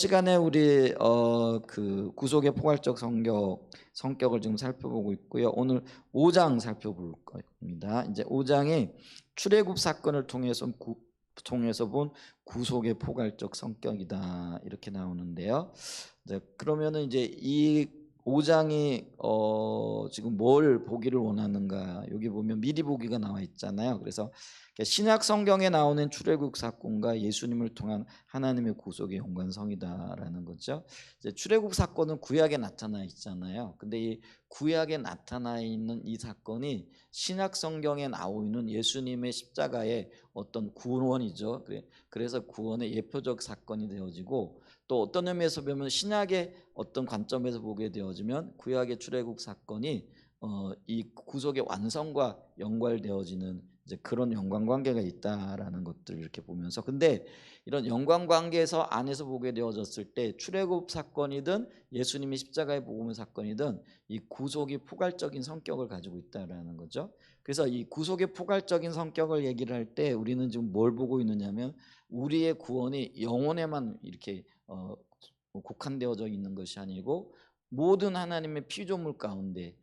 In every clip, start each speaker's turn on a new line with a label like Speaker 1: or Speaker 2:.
Speaker 1: 시간에 우리 그 구속의 포괄적 성격을 지금 살펴보고 있고요. 오늘 5장 살펴볼 겁니다. 이제 5장이 출애굽 사건을 통해서 본 구속의 포괄적 성격이다 이렇게 나오는데요. 네, 그러면은 이제 이 5장이 지금 뭘 보기를 원하는가? 여기 보면 미리 보기가 나와 있잖아요. 그래서 신약 성경에 나오는 출애굽 사건과 예수님을 통한 하나님의 구속의 연관성이다라는 거죠. 이제 출애굽 사건은 구약에 나타나 있잖아요. 근데 이 구약에 나타나 있는 이 사건이 신약 성경에 나오는 예수님의 십자가의 어떤 구원이죠. 그래서 구원의 예표적 사건이 되어지고, 또 어떤 의미에서 보면 신약의 어떤 관점에서 보게 되어지면 구약의 출애굽 사건이 이 구속의 완성과 연관되어지는 이제 그런 연관관계가 있다라는 것들을 이렇게 보면서, 근데 이런 연관관계에서 안에서 보게 되어졌을 때 출애굽 사건이든 예수님의 십자가의 복음의 사건이든 이 구속이 포괄적인 성격을 가지고 있다라는 거죠. 그래서 이 구속의 포괄적인 성격을 얘기를 할 때 우리는 지금 뭘 보고 있느냐면, 우리의 구원이 영혼에만 이렇게 국한되어져 있는 것이 아니고 모든 하나님의 피조물 가운데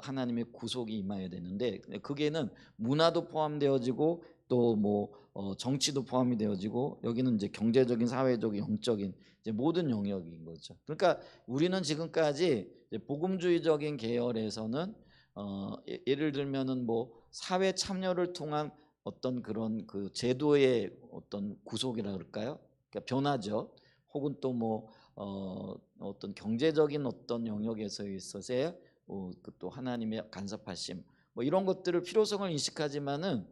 Speaker 1: 하나님의 구속이 임하여야 되는데, 그게는 문화도 포함되어지고 또 뭐 정치도 포함이 되어지고, 여기는 이제 경제적인, 사회적인, 영적인 이제 모든 영역인 거죠. 그러니까 우리는 지금까지 이제 복음주의적인 계열에서는 예를 들면은 뭐 사회 참여를 통한 어떤 그런 그 제도의 어떤 구속이라 그럴까요? 그러니까 변화죠. 혹은 또 뭐 어떤 경제적인 어떤 영역에서 있어서의 또 하나님의 간섭하심, 뭐 이런 것들을 필요성을 인식하지만은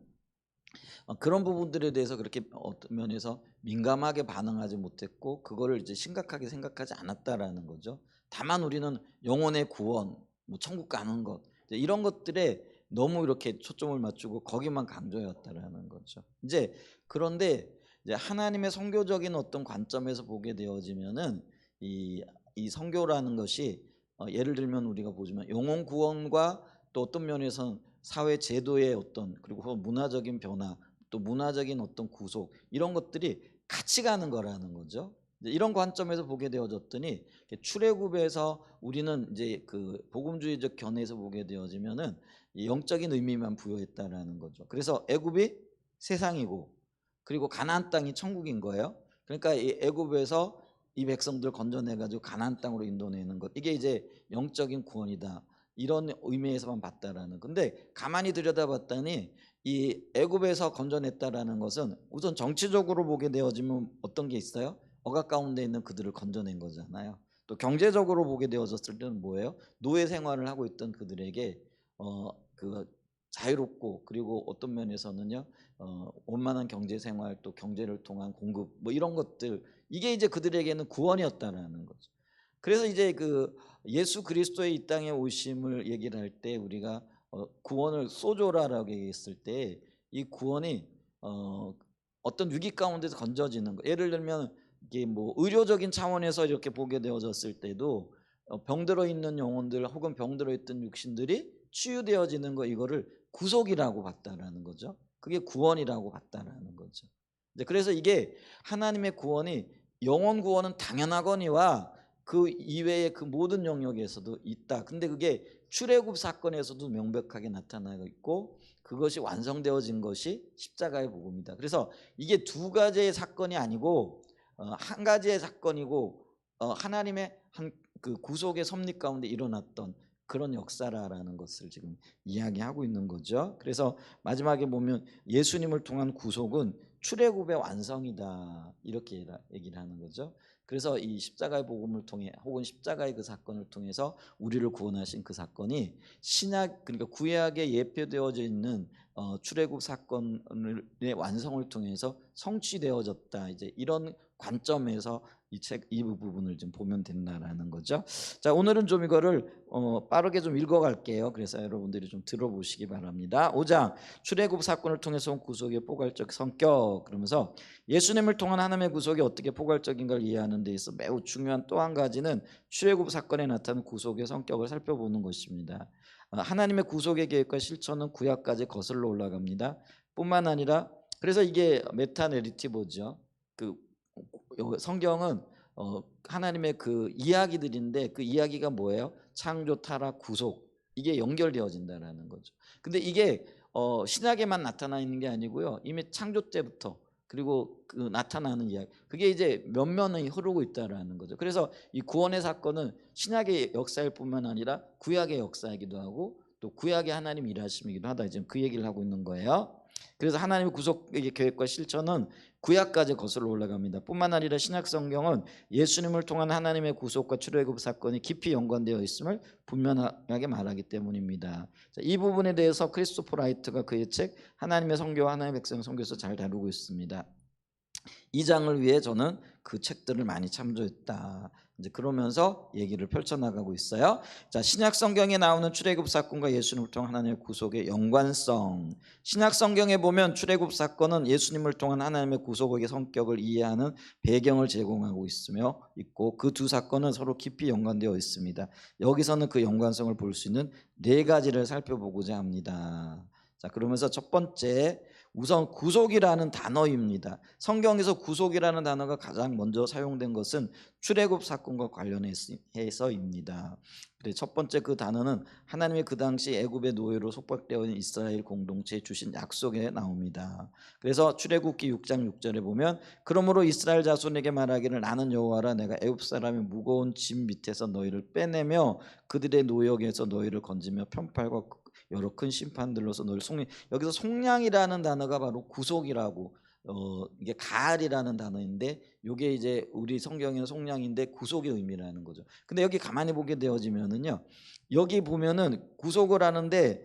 Speaker 1: 그런 부분들에 대해서 그렇게 어떤 면에서 민감하게 반응하지 못했고, 그거를 이제 심각하게 생각하지 않았다라는 거죠. 다만 우리는 영혼의 구원, 뭐 천국 가는 것, 이런 것들에 너무 이렇게 초점을 맞추고 거기만 강조했다라는 거죠. 이제 그런데 이제 하나님의 선교적인 어떤 관점에서 보게 되어지면은 이 선교라는 것이 예를 들면 우리가 보지만 영혼 구원과 또 어떤 면에서는 사회 제도의 어떤, 그리고 문화적인 변화, 또 문화적인 어떤 구속, 이런 것들이 같이 가는 거라는 거죠. 이런 관점에서 보게 되어졌더니 출애굽에서 우리는 이제 그 복음주의적 견해에서 보게 되어지면은 영적인 의미만 부여했다라는 거죠. 그래서 애굽이 세상이고, 그리고 가나안 땅이 천국인 거예요. 그러니까 이 애굽에서 이 백성들 건져내 가지고 가나안 땅으로 인도내는 것, 이게 이제 영적인 구원이다, 이런 의미에서만 봤다라는. 근데 가만히 들여다봤더니 이 애굽에서 건져냈다라는 것은 우선 정치적으로 보게 되어지면 어떤 게 있어요? 억압 가운데 있는 그들을 건져낸 거잖아요. 또 경제적으로 보게 되어졌을 때는 뭐예요? 노예 생활을 하고 있던 그들에게 그 자유롭고, 그리고 어떤 면에서는요 원만한 경제 생활, 또 경제를 통한 공급, 뭐 이런 것들, 이게 이제 그들에게는 구원이었다라는 거죠. 그래서 이제 그 예수 그리스도의 이 땅에 오심을 얘기를 할 때 우리가 구원을 소조라라고 얘기했을 때, 이 구원이 어떤 위기 가운데서 건져지는 거. 예를 들면 이게 뭐 의료적인 차원에서 이렇게 보게 되어졌을 때도 병들어 있는 영혼들 혹은 병들어 있던 육신들이 치유되어지는 거, 이거를 구속이라고 봤다라는 거죠. 그게 구원이라고 봤다라는 거죠. 그래서 이게 하나님의 구원이, 영혼 구원은 당연하거니와 그 이외의 그 모든 영역에서도 있다. 근데 그게 출애굽 사건에서도 명백하게 나타나고 있고, 그것이 완성되어진 것이 십자가의 복음이다. 그래서 이게 두 가지의 사건이 아니고 한 가지의 사건이고, 하나님의 한 그 구속의 섭리 가운데 일어났던 그런 역사라는 것을 지금 이야기하고 있는 거죠. 그래서 마지막에 보면 예수님을 통한 구속은 출애굽의 완성이다, 이렇게 얘기를 하는 거죠. 그래서 이 십자가의 복음을 통해, 혹은 십자가의 그 사건을 통해서 우리를 구원하신 그 사건이 신약, 그러니까 구약에 예표되어져 있는 출애굽 사건의 완성을 통해서 성취되어졌다, 이제 이런 관점에서 이 부분을 좀 보면 된다라는 거죠. 자, 오늘은 좀 이거를 빠르게 좀 읽어갈게요. 그래서 여러분들이 좀 들어보시기 바랍니다. 5장 출애굽 사건을 통해서 온 구속의 포괄적 성격, 그러면서 예수님을 통한 하나님의 구속이 어떻게 포괄적인 걸 이해하는 데 있어 매우 중요한 또 한 가지는 출애굽 사건에 나타난 구속의 성격을 살펴보는 것입니다. 하나님의 구속의 계획과 실천은 구약까지 거슬러 올라갑니다. 뿐만 아니라, 그래서 이게 메타 내리티브죠. 그 성경은 하나님의 그 이야기들인데 그 이야기가 뭐예요? 창조, 타락, 구속 이게 연결되어진다라는 거죠. 근데 이게 신약에만 나타나 있는 게 아니고요. 이미 창조 때부터 그리고 그 나타나는 이야기 그게 이제 면면이 흐르고 있다라는 거죠. 그래서 이 구원의 사건은 신약의 역사일 뿐만 아니라 구약의 역사이기도 하고 또 구약의 하나님 일하심이기도 하다. 지금 그 얘기를 하고 있는 거예요. 그래서 하나님의 구속의 계획과 실천은 구약까지 거슬러 올라갑니다. 뿐만 아니라 신약 성경은 예수님을 통한 하나님의 구속과 출애굽 사건이 깊이 연관되어 있음을 분명하게 말하기 때문입니다. 이 부분에 대해서 크리스토퍼 라이트가 그의 책 하나님의 성교와 하나님의 백성 성교에서 잘 다루고 있습니다. 이 장을 위해 저는 그 책들을 많이 참조했다. 이제 그러면서 얘기를 펼쳐나가고 있어요. 자, 신약 성경에 나오는 출애굽 사건과 예수님을 통한 하나님의 구속의 연관성. 신약 성경에 보면 출애굽 사건은 예수님을 통한 하나님의 구속의 성격을 이해하는 배경을 제공하고 있고 그 두 사건은 서로 깊이 연관되어 있습니다. 여기서는 그 연관성을 볼 수 있는 네 가지를 살펴보고자 합니다. 자, 그러면서 첫 번째 우선 구속이라는 단어입니다. 성경에서 구속이라는 단어가 가장 먼저 사용된 것은 출애굽 사건과 관련해서입니다. 첫 번째 그 단어는 하나님의 그 당시 애굽의 노예로 속박되어 있는 이스라엘 공동체에 주신 약속에 나옵니다. 그래서 출애굽기 6장 6절에 보면 그러므로 이스라엘 자손에게 말하기를 나는 여호와라 내가 애굽 사람의 무거운 짐 밑에서 너희를 빼내며 그들의 노역에서 너희를 건지며 편팔과 여러 큰 심판들로서 너를 속량. 여기서 속량이라는 단어가 바로 구속이라고 이게 가을이라는 단어인데 이게 이제 우리 성경에는 속량인데 구속의 의미라는 거죠. 근데 여기 가만히 보게 되어지면은요, 여기 보면은 구속을 하는데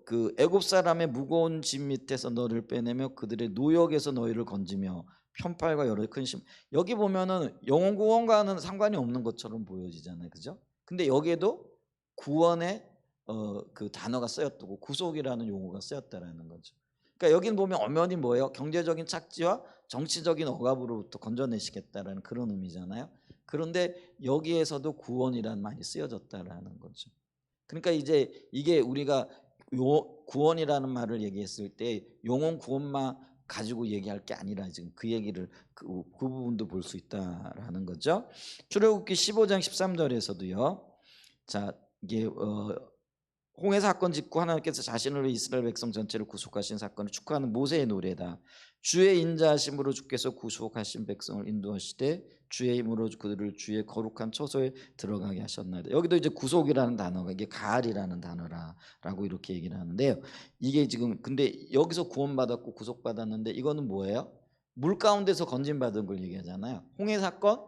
Speaker 1: 그 애굽 사람의 무거운 짐 밑에서 너를 빼내며 그들의 노역에서 너희를 건지며 편팔과 여러 큰 심. 여기 보면은 영혼 구원과는 상관이 없는 것처럼 보여지잖아요, 그죠? 근데 여기에도 구원의 그 단어가 쓰였고 구속이라는 용어가 쓰였다라는 거죠. 그러니까 여기는 보면 엄연히 뭐예요? 경제적인 착취와 정치적인 억압으로부터 건져내시겠다라는 그런 의미잖아요. 그런데 여기에서도 구원이라는 말이 쓰여졌다라는 거죠. 그러니까 이제 이게 우리가 구원이라는 말을 얘기했을 때 영혼 구원만 가지고 얘기할 게 아니라 지금 그 얘기를 그 부분도 볼 수 있다라는 거죠. 출애굽기 15장 13절에서도요. 자, 이게 홍해 사건 직후 하나님께서 자신으로 이스라엘 백성 전체를 구속하신 사건을 축하하는 모세의 노래다. 주의 인자하심으로 주께서 구속하신 백성을 인도하시되 주의 힘으로 그들을 주의 거룩한 처소에 들어가게 하셨나이다. 여기도 이제 구속이라는 단어가 이게 가을이라는 단어라고 이렇게 얘기를 하는데요. 이게 지금 근데 여기서 구원받았고 구속받았는데 이거는 뭐예요? 물 가운데서 건진받은 걸 얘기하잖아요. 홍해 사건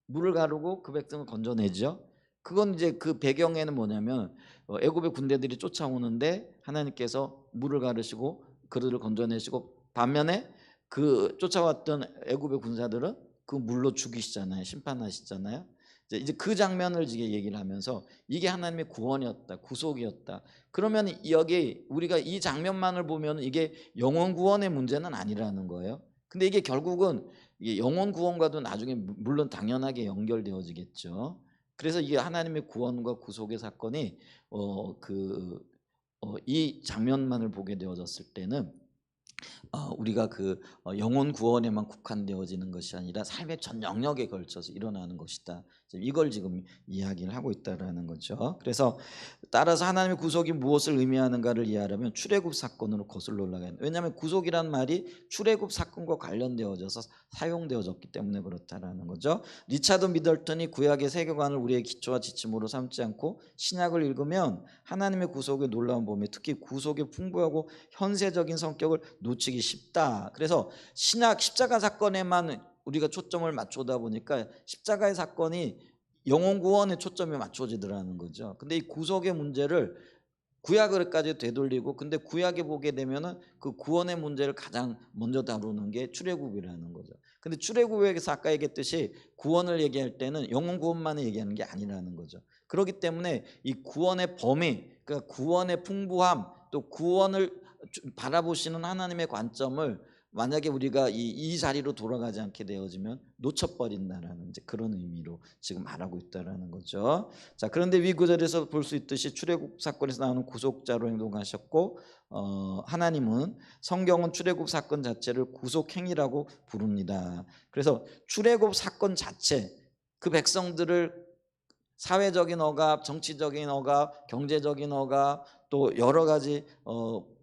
Speaker 1: 물을 가르고 그 백성을 건져내죠. 그건 이제 그 배경에는 뭐냐면 애굽의 군대들이 쫓아오는데 하나님께서 물을 가르시고 그들을 건져내시고 반면에 그 쫓아왔던 애굽의 군사들은 그 물로 죽이시잖아요. 심판하시잖아요. 이제 그 장면을 이제 얘기를 하면서 이게 하나님의 구원이었다, 구속이었다. 그러면 여기 우리가 이 장면만을 보면 이게 영혼 구원의 문제는 아니라는 거예요. 근데 이게 결국은 이게 영혼 구원과도 나중에 물론 당연하게 연결되어지겠죠. 그래서 이게 하나님의 구원과 구속의 사건이 이 장면만을 보게 되어졌을 때는 우리가 그 영혼 구원에만 국한되어지는 것이 아니라 삶의 전 영역에 걸쳐서 일어나는 것이다. 이걸 지금 이야기를 하고 있다라는 거죠. 그래서 따라서 하나님의 구속이 무엇을 의미하는가를 이해하려면 출애굽 사건으로 거슬러 올라가야 돼요. 왜냐하면 구속이란 말이 출애굽 사건과 관련되어져서 사용되어졌기 때문에 그렇다라는 거죠. 리차드 미들턴이 구약의 세계관을 우리의 기초와 지침으로 삼지 않고 신약을 읽으면 하나님의 구속의 놀라운 범위, 특히 구속의 풍부하고 현세적인 성격을 놓치기 쉽다. 그래서 신약 십자가 사건에만 우리가 초점을 맞추다 보니까 십자가의 사건이 영혼 구원에 초점이 맞춰지더라는 거죠. 근데 이 구속의 문제를 구약으로까지 되돌리고 근데 구약에 보게 되면은 그 구원의 문제를 가장 먼저 다루는 게 출애굽이라는 거죠. 근데 출애굽에서 아까 얘기했듯이 구원을 얘기할 때는 영혼 구원만을 얘기하는 게 아니라는 거죠. 그렇기 때문에 이 구원의 범위, 그러니까 구원의 풍부함, 또 구원을 바라보시는 하나님의 관점을 만약에 우리가 이 자리로 돌아가지 않게 되어지면 놓쳐버린다라는 이제 그런 의미로 지금 말하고 있다라는 거죠. 자, 그런데 위 구절에서 볼 수 있듯이 출애굽 사건에서 나오는 구속자로 행동하셨고, 하나님은 성경은 출애굽 사건 자체를 구속행위라고 부릅니다. 그래서 출애굽 사건 자체, 그 백성들을 사회적인 억압, 정치적인 억압, 경제적인 억압, 또 여러 가지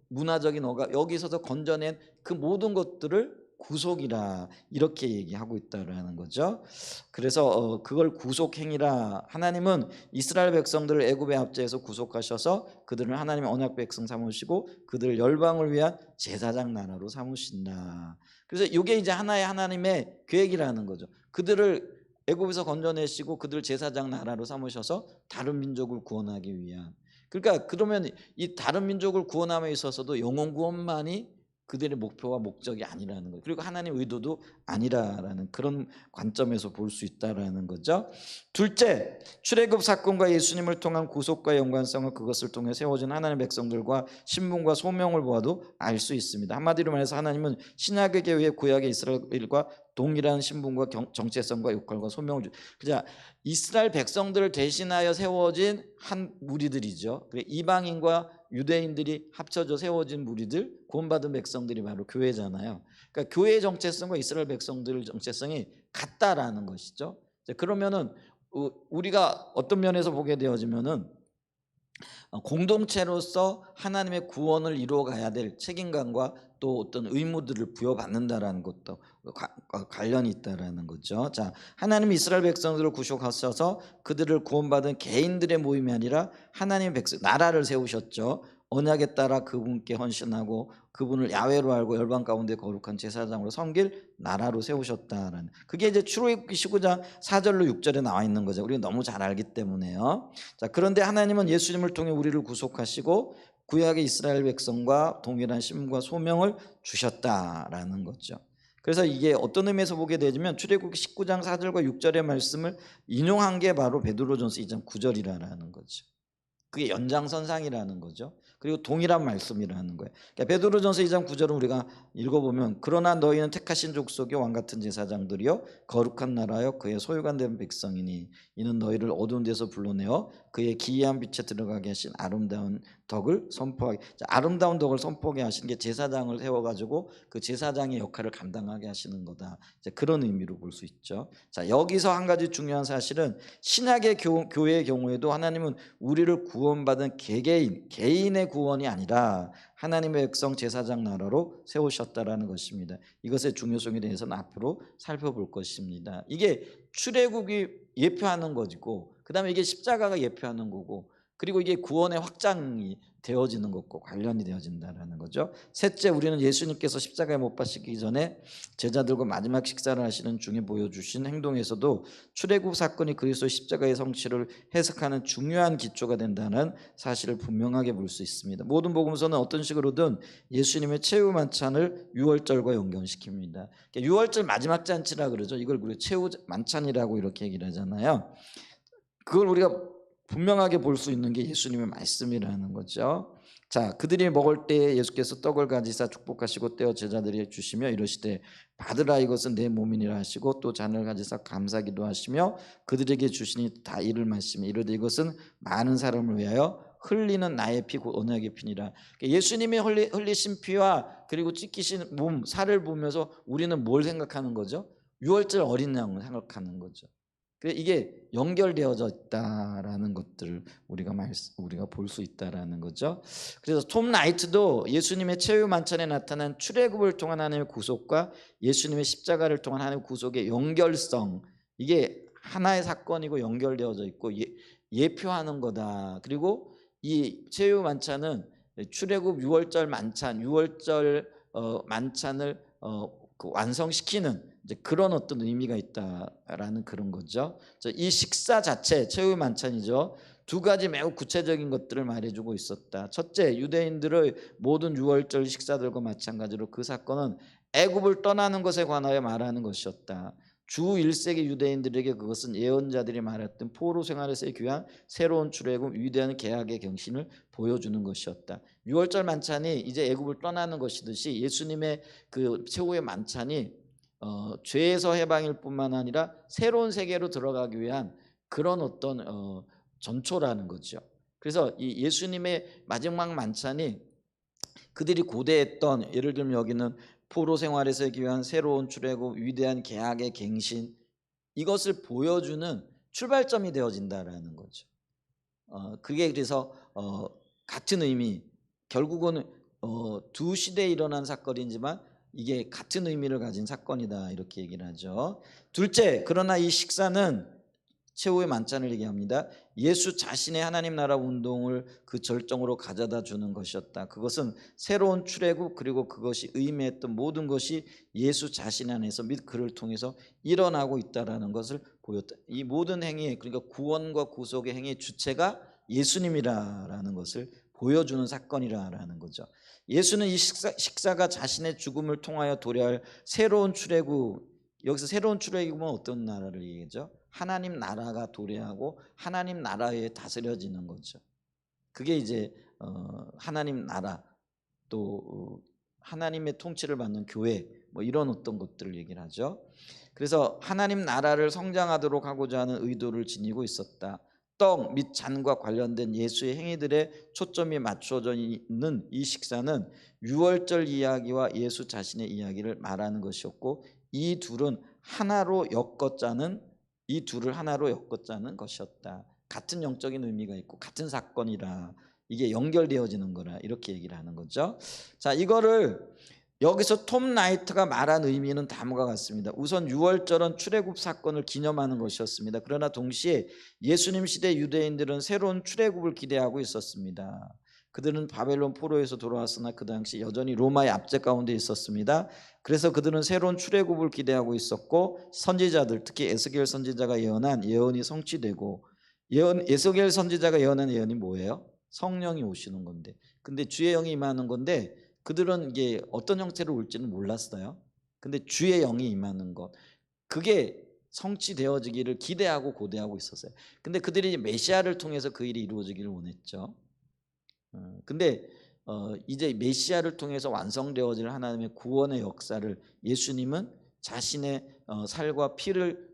Speaker 1: 문화적인 억압, 여기서도 건져낸 그 모든 것들을 구속이라 이렇게 얘기하고 있다라는 거죠. 그래서 그걸 구속행위라, 하나님은 이스라엘 백성들을 애굽의 압제에서 구속하셔서 그들을 하나님의 언약 백성 삼으시고 그들을 열방을 위한 제사장 나라로 삼으신다. 그래서 이게 이제 하나의 하나님의 계획이라는 거죠. 그들을 애굽에서 건져내시고 그들을 제사장 나라로 삼으셔서 다른 민족을 구원하기 위한. 그러니까 그러면 이 다른 민족을 구원함에 있어서도 영혼 구원만이 그들의 목표와 목적이 아니라는 거예요. 그리고 하나님 의도도 아니라라는 그런 관점에서 볼 수 있다라는 거죠. 둘째, 출애굽 사건과 예수님을 통한 구속과 연관성을 그것을 통해 세워진 하나님의 백성들과 신분과 소명을 보아도 알 수 있습니다. 한마디로 말해서 하나님은 신약의 교회, 구약의 이스라엘과 동일한 신분과 정체성과 역할과 소명을 그냥 이스라엘 백성들을 대신하여 세워진 한 무리들이죠. 이방인과 유대인들이 합쳐져 세워진 무리들, 구원받은 백성들이 바로 교회잖아요. 그러니까 교회의 정체성과 이스라엘 백성들의 정체성이 같다라는 것이죠. 그러면은 우리가 어떤 면에서 보게 되어지면은 공동체로서 하나님의 구원을 이루어가야 될 책임감과 또 어떤 의무들을 부여받는다라는 것도 관련이 있다라는 거죠. 자, 하나님 이스라엘 백성들을 구속하셔서 그들을 구원받은 개인들의 모임이 아니라 하나님의 백성 나라를 세우셨죠. 언약에 따라 그분께 헌신하고 그분을 야훼로 알고 열방 가운데 거룩한 제사장으로 섬길 나라로 세우셨다라는, 그게 이제 출애굽기 19장 4절로 6절에 나와 있는 거죠. 우리가 너무 잘 알기 때문에요. 자, 그런데 하나님은 예수님을 통해 우리를 구속하시고 구약의 이스라엘 백성과 동일한 신분과 소명을 주셨다라는 거죠. 그래서 이게 어떤 의미에서 보게 되면 출애굽기 19장 4절과 6절의 말씀을 인용한 게 바로 베드로전서 2장 9절이라는 거죠. 그게 연장선상이라는 거죠. 그리고 동일한 말씀이라는 거예요. 그러니까 베드로전서 2장 9절은 우리가 읽어보면 그러나 너희는 택하신 족속의 왕같은 제사장들이요 거룩한 나라여 그의 소유관 된 백성이니 이는 너희를 어두운 데서 불러내어 그의 기이한 빛에 들어가게 하신 아름다운 덕을 선포하게, 아름다운 덕을 선포하게 하시는 게 제사장을 세워가지고 그 제사장의 역할을 감당하게 하시는 거다. 이제 그런 의미로 볼 수 있죠. 자, 여기서 한 가지 중요한 사실은 신약의 교회의 경우에도 하나님은 우리를 구원받은 개인의 구원이 아니라 하나님의 백성 제사장 나라로 세우셨다라는 것입니다. 이것의 중요성에 대해서는 앞으로 살펴볼 것입니다. 이게 출애굽이 예표하는 것이고, 그 다음에 이게 십자가가 예표하는 거고, 그리고 이게 구원의 확장이 되어지는 것과 관련이 되어진다는 거죠. 셋째, 우리는 예수님께서 십자가에 못 박히기 전에 제자들과 마지막 식사를 하시는 중에 보여주신 행동에서도 출애굽 사건이 그리스도의 십자가의 성취를 해석하는 중요한 기초가 된다는 사실을 분명하게 볼 수 있습니다. 모든 복음서는 어떤 식으로든 예수님의 최후 만찬을 유월절과 연결시킵니다. 유월절 마지막 잔치라 그러죠. 이걸 우리가 최후 만찬이라고 이렇게 얘기를 하잖아요. 그걸 우리가 분명하게 볼 수 있는 게 예수님의 말씀이라는 거죠. 자, 그들이 먹을 때 예수께서 떡을 가지사 축복하시고 떼어 제자들에게 주시며 이르시되 받으라 이것은 내 몸이니라 하시고 또 잔을 가지사 감사기도 하시며 그들에게 주시니 다 이를 마시며 이르되 이것은 많은 사람을 위하여 흘리는 나의 피 곧 언약의 피니라. 예수님이 흘리신 피와 그리고 찢기신 몸 살을 보면서 우리는 뭘 생각하는 거죠? 유월절 어린 양을 생각하는 거죠. 이게 연결되어져 있다라는 것들을 우리가 볼 수 있다라는 거죠. 그래서 톰 라이트도 예수님의 최후 만찬에 나타난 출애굽을 통한 하나님의 구속과 예수님의 십자가를 통한 하나님의 구속의 연결성, 이게 하나의 사건이고 연결되어져 있고 예표하는 거다. 그리고 이 최후 만찬은 출애굽 유월절 만찬, 유월절 만찬을 완성시키는 이제 그런 어떤 의미가 있다라는 그런 거죠. 이 식사 자체 최후 만찬이죠. 두 가지 매우 구체적인 것들을 말해주고 있었다. 첫째, 유대인들의 모든 유월절 식사들과 마찬가지로 그 사건은 애굽을 떠나는 것에 관하여 말하는 것이었다. 주 1세기 유대인들에게 그것은 예언자들이 말했던 포로 생활에서의 귀한 새로운 출애굽, 위대한 계약의 경신을 보여주는 것이었다. 유월절 만찬이 이제 애굽을 떠나는 것이듯이 예수님의 그 최후의 만찬이 죄에서 해방일 뿐만 아니라 새로운 세계로 들어가기 위한 그런 어떤 전초라는 거죠. 그래서 이 예수님의 마지막 만찬이 그들이 고대했던, 예를 들면 여기는 포로 생활에서 귀한 새로운 출애굽, 위대한 계약의 갱신, 이것을 보여주는 출발점이 되어진다라는 거죠. 그게 그래서 같은 의미, 결국은 두 시대에 일어난 사건이지만 이게 같은 의미를 가진 사건이다, 이렇게 얘기를 하죠. 둘째, 그러나 이 식사는 최후의 만찬을 얘기합니다. 예수 자신의 하나님 나라 운동을 그 절정으로 가져다 주는 것이었다. 그것은 새로운 출애굽, 그리고 그것이 의미했던 모든 것이 예수 자신 안에서 및 그를 통해서 일어나고 있다라는 것을 보였다. 이 모든 행위, 그러니까 구원과 구속의 행위의 주체가 예수님이라는 것을 보여주는 사건이라는 거죠. 예수는 이 식사가 자신의 죽음을 통하여 도래할 새로운 출애굽, 여기서 새로운 출애굽은 어떤 나라를 얘기하죠? 하나님 나라가 도래하고 하나님 나라에 다스려지는 거죠. 그게 이제 하나님 나라, 또 하나님의 통치를 받는 교회, 뭐 이런 어떤 것들을 얘기를 하죠. 그래서 하나님 나라를 성장하도록 하고자 하는 의도를 지니고 있었다. 떡 및 잔과 관련된 예수의 행위들에 초점이 맞춰져 있는 이 식사는 유월절 이야기와 예수 자신의 이야기를 말하는 것이었고, 이 둘을 하나로 엮어짜는 것이었다. 같은 영적인 의미가 있고 같은 사건이라 이게 연결되어지는 거라, 이렇게 얘기를 하는 거죠. 자, 이거를 여기서 톰 라이트가 말한 의미는 다음과 같습니다. 우선 유월절은 출애굽 사건을 기념하는 것이었습니다. 그러나 동시에 예수님 시대 유대인들은 새로운 출애굽을 기대하고 있었습니다. 그들은 바벨론 포로에서 돌아왔으나 그 당시 여전히 로마의 압제 가운데 있었습니다. 그래서 그들은 새로운 출애굽을 기대하고 있었고, 선지자들, 특히 에스겔 선지자가 예언한 예언이 성취되고, 에스겔 선지자가 예언한 예언이 뭐예요? 성령이 오시는 건데, 근데 주의 영이 임하는 건데, 그들은 이게 어떤 형태로 올지는 몰랐어요. 근데 주의 영이 임하는 것, 그게 성취되어지기를 기대하고 고대하고 있었어요. 근데 그들이 메시아를 통해서 그 일이 이루어지기를 원했죠. 근데 이제 메시아를 통해서 완성되어질 하나님의 구원의 역사를 예수님은 자신의 살과 피를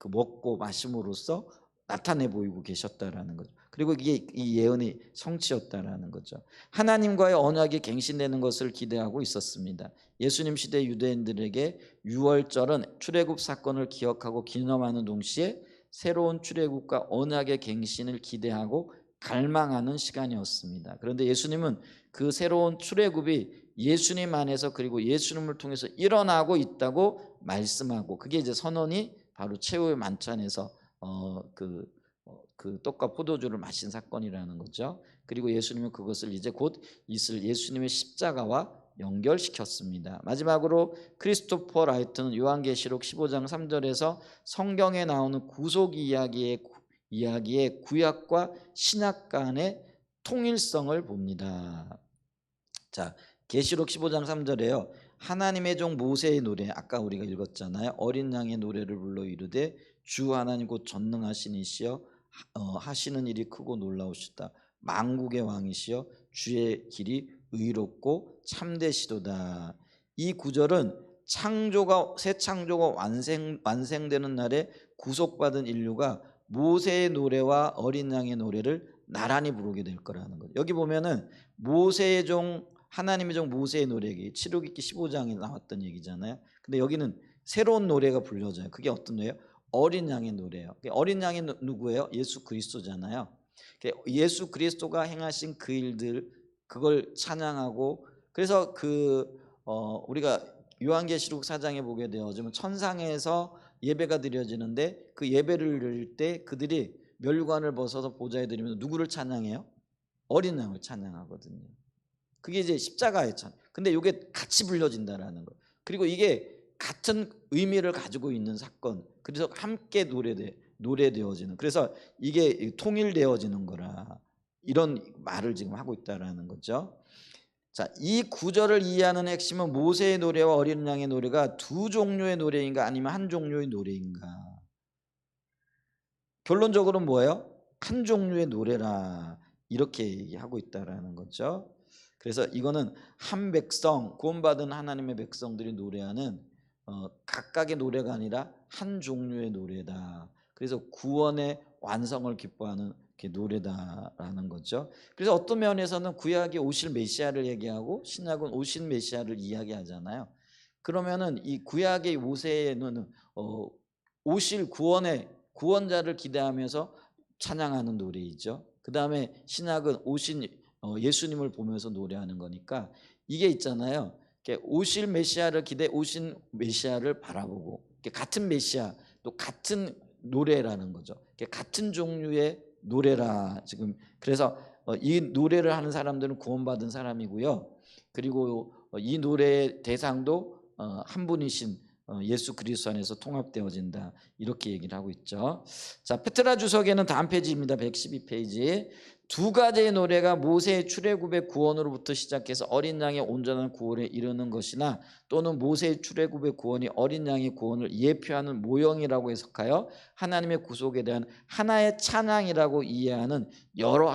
Speaker 1: 먹고 마심으로써 나타내 보이고 계셨다라는 거죠. 그리고 이게 이 예언이 성취였다라는 거죠. 하나님과의 언약이 갱신되는 것을 기대하고 있었습니다. 예수님 시대 유대인들에게 유월절은 출애굽 사건을 기억하고 기념하는 동시에 새로운 출애굽과 언약의 갱신을 기대하고 갈망하는 시간이었습니다. 그런데 예수님은 그 새로운 출애굽이 예수님 안에서, 그리고 예수님을 통해서 일어나고 있다고 말씀하고, 그게 이제 선언이 바로 최후의 만찬에서 그 떡과 포도주를 마신 사건이라는 거죠. 그리고 예수님은 그것을 이제 곧 있을 예수님의 십자가와 연결시켰습니다. 마지막으로 크리스토퍼 라이트는 요한계시록 15장 3절에서 성경에 나오는 구속 이야기의 구약과 신약 간의 통일성을 봅니다. 자, 계시록 15장 3절에요. 하나님의 종 모세의 노래, 아까 우리가 읽었잖아요. 어린 양의 노래를 불러 이르되 주 하나님 곧 전능하신 이시여 하시는 일이 크고 놀라우시다. 만국의 왕이시여 주의 길이 의롭고 참되시도다. 이 구절은 새 창조가 완성되는 날에 구속받은 인류가 모세의 노래와 어린 양의 노래를 나란히 부르게 될 거라는 거죠. 여기 보면은 모세의 종, 하나님의 종 모세의 노래기, 치루기기 15장에 나왔던 얘기잖아요. 근데 여기는 새로운 노래가 불려져요. 그게 어떤 노래예요? 어린 양의 노래예요. 어린 양이 누구예요? 예수 그리스도잖아요. 예수 그리스도가 행하신 그 일들, 그걸 찬양하고, 그래서 우리가 요한계시록 4장에 보게 되어지면 천상에서 예배가 드려지는데, 그 예배를 드릴 때 그들이 멸관을 벗어서 보좌에 드리면서 누구를 찬양해요? 어린 양을 찬양하거든요. 그게 이제 십자가의 찬양. 근데 이게 같이 불려진다라는 거. 그리고 이게 같은 의미를 가지고 있는 사건. 그래서 함께 노래되어지는. 그래서 이게 통일되어지는 거라, 이런 말을 지금 하고 있다라는 거죠. 자, 이 구절을 이해하는 핵심은 모세의 노래와 어린 양의 노래가 두 종류의 노래인가 아니면 한 종류의 노래인가. 결론적으로는 뭐예요? 한 종류의 노래라 이렇게 얘기하고 있다라는 거죠. 그래서 이거는 한 백성, 구원받은 하나님의 백성들이 노래하는 각각의 노래가 아니라 한 종류의 노래다. 그래서 구원의 완성을 기뻐하는 노래다라는 거죠. 그래서 어떤 면에서는 구약이 오실 메시아를 얘기하고 신약은 오신 메시아를 이야기하잖아요. 그러면은 이 구약의 모세는 오실 구원의 구원자를 기대하면서 찬양하는 노래이죠. 그 다음에 신약은 오신 예수님을 보면서 노래하는 거니까 이게 있잖아요. 오실 메시아를 기대 오신 메시아를 바라보고 같은 메시아 또 같은 노래라는 거죠. 같은 종류의 노래라 지금. 그래서 이 노래를 하는 사람들은 구원받은 사람이고요. 그리고 이 노래의 대상도 한 분이신 예수 그리스도 안에서 통합되어진다 이렇게 얘기를 하고 있죠. 자, 페트라 주석에는 다음 페이지입니다. 112페이지. 두 가지의 노래가 모세의 출애굽의 구원으로부터 시작해서 어린 양의 온전한 구원에 이르는 것이나 또는 모세의 출애굽의 구원이 어린 양의 구원을 예표하는 모형이라고 해석하여 하나님의 구속에 대한 하나의 찬양이라고 이해하는 여러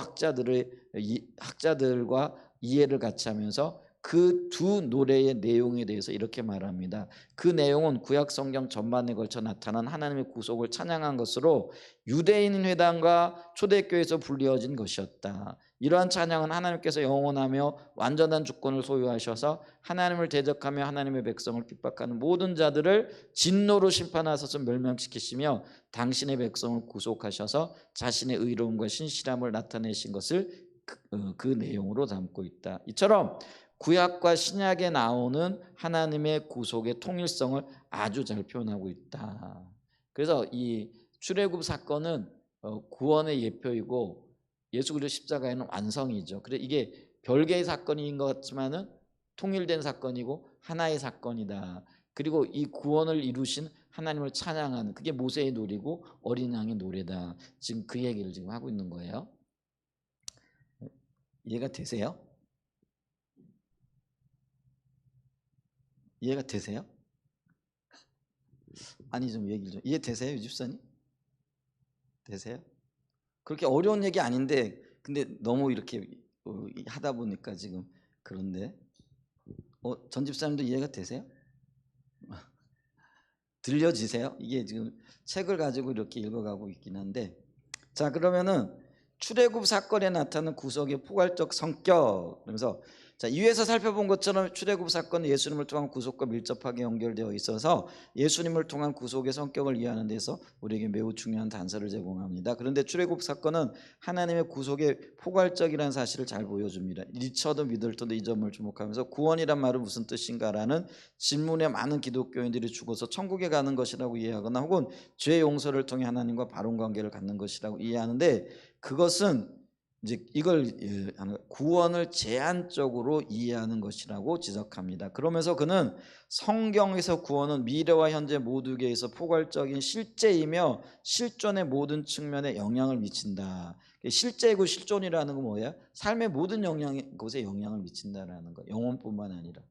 Speaker 1: 학자들과 이해를 같이 하면서 그 두 노래의 내용에 대해서 이렇게 말합니다. 그 내용은 구약 성경 전반에 걸쳐 나타난 하나님의 구속을 찬양한 것으로 유대인 회당과 초대교회에서 불리어진 것이었다. 이러한 찬양은 하나님께서 영원하며 완전한 주권을 소유하셔서 하나님을 대적하며 하나님의 백성을 핍박하는 모든 자들을 진노로 심판하셔서 멸망시키시며 당신의 백성을 구속하셔서 자신의 의로움과 신실함을 나타내신 것을 그 내용으로 담고 있다. 이처럼 구약과 신약에 나오는 하나님의 구속의 통일성을 아주 잘 표현하고 있다. 그래서 이 출애굽 사건은 구원의 예표이고 예수 그리스도 십자가에는 완성이죠. 그래서 이게 별개의 사건인 것 같지만은 통일된 사건이고 하나의 사건이다. 그리고 이 구원을 이루신 하나님을 찬양하는 그게 모세의 노래고 어린 양의 노래다. 지금 그 얘기를 지금 하고 있는 거예요. 이해가 되세요? 이해가 되세요? 아니 좀 얘기를 좀 이해되세요, 유집사님? 되세요? 그렇게 어려운 얘기 아닌데 근데 너무 이렇게 하다 보니까 지금 그런데 전 집사님도 이해가 되세요? 들려지세요? 이게 지금 책을 가지고 이렇게 읽어가고 있긴 한데 자 그러면은 출애굽 사건에 나타나는 구속의 포괄적 성격 그러면서 자, 이후에서 살펴본 것처럼 출애굽 사건은 예수님을 통한 구속과 밀접하게 연결되어 있어서 예수님을 통한 구속의 성격을 이해하는 데서 우리에게 매우 중요한 단서를 제공합니다. 그런데 출애굽 사건은 하나님의 구속의 포괄적이라는 사실을 잘 보여줍니다. 리처드 미들턴도 이 점을 주목하면서 구원이란 말은 무슨 뜻인가라는 질문에 많은 기독교인들이 죽어서 천국에 가는 것이라고 이해하거나 혹은 죄 용서를 통해 하나님과 바른 관계를 갖는 것이라고 이해하는데 그것은 이제 이걸 구원을 제한적으로 이해하는 것이라고 지적합니다. 그러면서 그는 성경에서 구원은 미래와 현재 모두에서 포괄적인 실제이며 실존의 모든 측면에 영향을 미친다. 실제이고 실존이라는 건 뭐예요? 삶의 모든 곳에 영향을 미친다라는 거. 영혼뿐만 아니라.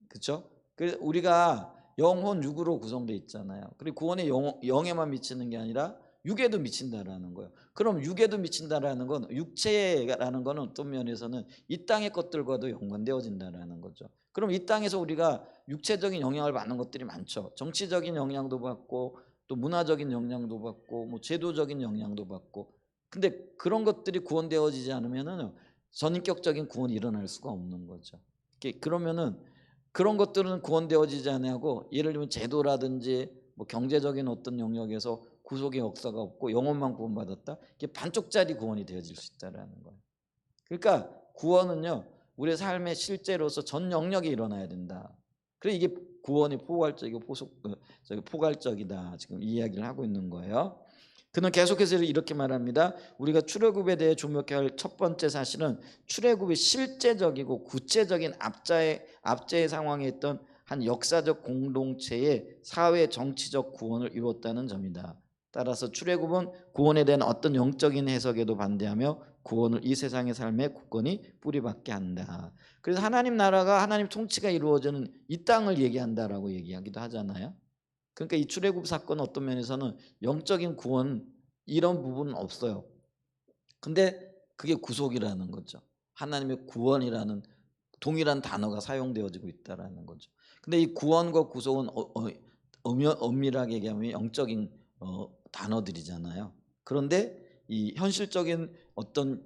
Speaker 1: 그렇죠? 그래서 우리가 영혼 육으로 구성되어 있잖아요. 그리고 구원이 영에만 미치는 게 아니라 육에도 미친다라는 거예요. 그럼 육에도 미친다라는 건 육체라는 거는 어떤 면에서는 이 땅의 것들과도 연관되어진다라는 거죠. 그럼 이 땅에서 우리가 육체적인 영향을 받는 것들이 많죠. 정치적인 영향도 받고 또 문화적인 영향도 받고 뭐 제도적인 영향도 받고. 근데 그런 것들이 구원되어지지 않으면은 전인격적인 구원이 일어날 수가 없는 거죠. 그러면은 그런 것들은 구원되어지지 않고 예를 들면 제도라든지 뭐 경제적인 어떤 영역에서 구속의 역사가 없고 영혼만 구원받았다. 이게 반쪽짜리 구원이 되어질 수 있다라는 거예요. 그러니까 구원은요 우리의 삶의 실제로서 전 영역이 일어나야 된다. 그래 이게 구원이 포괄적이고 포괄적이다. 지금 이야기를 하고 있는 거예요. 그는 계속해서 이렇게 말합니다. 우리가 출애굽에 대해 주목해야 할 첫 번째 사실은 출애굽이 실제적이고 구체적인 압제의 상황에 있던 한 역사적 공동체의 사회 정치적 구원을 이루었다는 점이다. 따라서 출애굽은 구원에 대한 어떤 영적인 해석에도 반대하며 구원을 이 세상의 삶의 굳건히 뿌리박게 한다. 그래서 하나님 나라가 하나님 통치가 이루어지는 이 땅을 얘기한다라고 얘기하기도 하잖아요. 그러니까 이 출애굽 사건은 어떤 면에서는 영적인 구원 이런 부분은 없어요. 근데 그게 구속이라는 거죠. 하나님의 구원이라는 동일한 단어가 사용되어지고 있다라는 거죠. 근데 이 구원과 구속은 엄밀하게 얘기하면 영적인 단어들이잖아요. 그런데 이 현실적인 어떤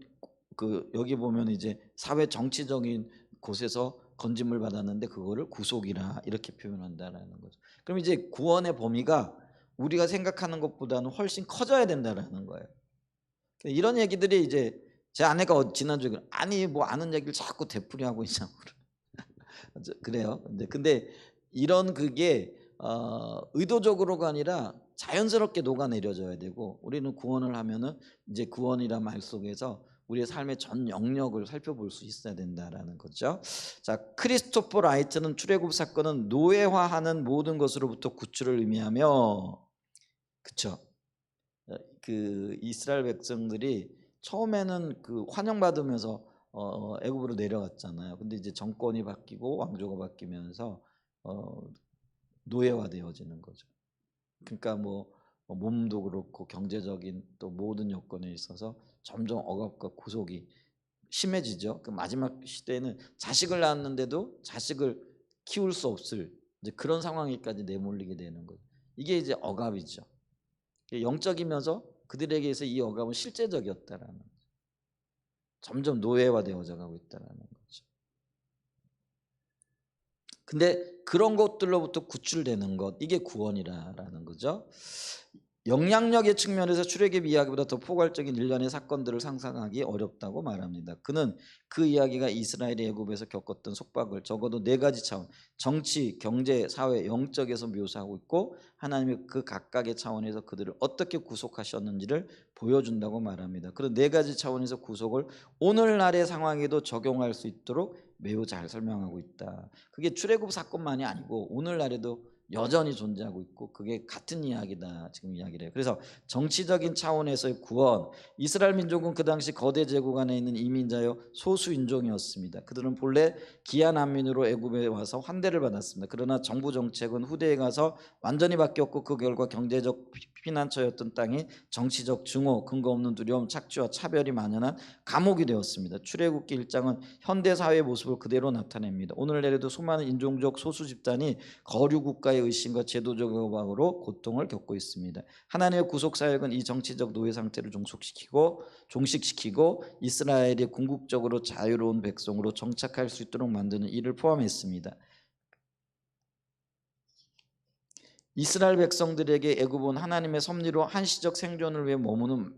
Speaker 1: 그 여기 보면 이제 사회 정치적인 곳에서 건짐을 받았는데 그거를 구속이라 이렇게 표현한다라는 거죠. 그럼 이제 구원의 범위가 우리가 생각하는 것보다는 훨씬 커져야 된다라는 거예요. 이런 얘기들이 이제 제 아내가 지난주에 아니 뭐 아는 얘기를 자꾸 되풀이하고 있냐고 그래요. 근데 이런 그게 의도적으로가 아니라 자연스럽게 녹아내려져야 되고 우리는 구원을 하면은 이제 구원이란 말 속에서 우리의 삶의 전 영역을 살펴볼 수 있어야 된다라는 거죠. 자, 크리스토퍼 라이트는 출애굽 사건은 노예화하는 모든 것으로부터 구출을 의미하며, 그렇죠? 그 이스라엘 백성들이 처음에는 그 환영받으면서 애굽으로 내려갔잖아요. 근데 이제 정권이 바뀌고 왕조가 바뀌면서 노예화되어지는 거죠. 그러니까 뭐 몸도 그렇고 경제적인 또 모든 여건에 있어서 점점 억압과 구속이 심해지죠. 그 마지막 시대에는 자식을 낳았는데도 자식을 키울 수 없을 이제 그런 상황에까지 내몰리게 되는 거죠. 이게 이제 억압이죠. 영적이면서 그들에게서 이 억압은 실제적이었다라는 거죠. 점점 노예화되어져 가고 있다라는 거죠. 근데 그런 것들로부터 구출되는 것, 이게 구원이라는 거죠. 영향력의 측면에서 출애굽 이야기보다 더 포괄적인 일련의 사건들을 상상하기 어렵다고 말합니다. 그는 그 이야기가 이스라엘이 애굽에서 겪었던 속박을 적어도 4가지 차원, 정치, 경제, 사회, 영적에서 묘사하고 있고 하나님의 그 각각의 차원에서 그들을 어떻게 구속하셨는지를 보여준다고 말합니다. 그런 4가지 차원에서 구속을 오늘날의 상황에도 적용할 수 있도록 매우 잘 설명하고 있다. 그게 출애굽 사건만이 아니고 오늘날에도 여전히 존재하고 있고 그게 같은 이야기다 지금 이야기를 해요. 그래서 정치적인 차원에서의 구원, 이스라엘 민족은 그 당시 거대 제국 안에 있는 이민자여 소수 인종이었습니다. 그들은 본래 기한 난민으로 애굽에 와서 환대를 받았습니다. 그러나 정부 정책은 후대에 가서 완전히 바뀌었고 그 결과 경제적 피난처였던 땅이 정치적 증오, 근거 없는 두려움, 착취와 차별이 만연한 감옥이 되었습니다. 출애굽기 1장은 현대 사회의 모습을 그대로 나타냅니다. 오늘날에도 수많은 인종적 소수 집단이 거류 국가의 의심과 제도적 억압으로 고통을 겪고 있습니다. 하나님의 구속 사역은 이 정치적 노예 상태를 종식시키고 이스라엘이 궁극적으로 자유로운 백성으로 정착할 수 있도록 만드는 일을 포함했습니다. 이스라엘 백성들에게 애굽은 하나님의 섭리로 한시적 생존을 위해 머무는